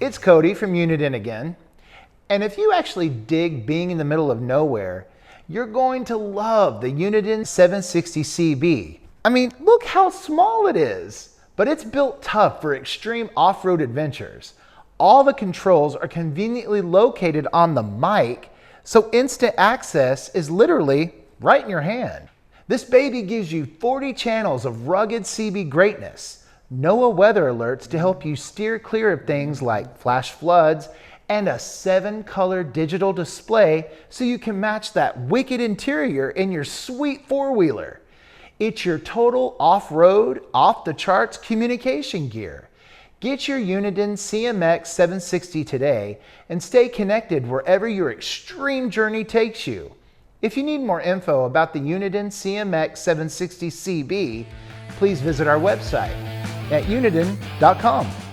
It's Cody from Uniden again. And if you actually dig being in the middle of nowhere, you're going to love the Uniden 760CB. I mean, look how small it is, but it's built tough for extreme off-road adventures. All the controls are conveniently located on the mic, so instant access is literally right in your hand. This baby gives you 40 channels of rugged CB greatness, NOAA Weather Alerts to help you steer clear of things like flash floods, and a 7-color digital display so you can match that wicked interior in your sweet four-wheeler. It's your total off-road, off-the-charts communication gear. Get your Uniden CMX760 today and stay connected wherever your extreme journey takes you. If you need more info about the Uniden CMX760CB, please visit our website at uniden.com.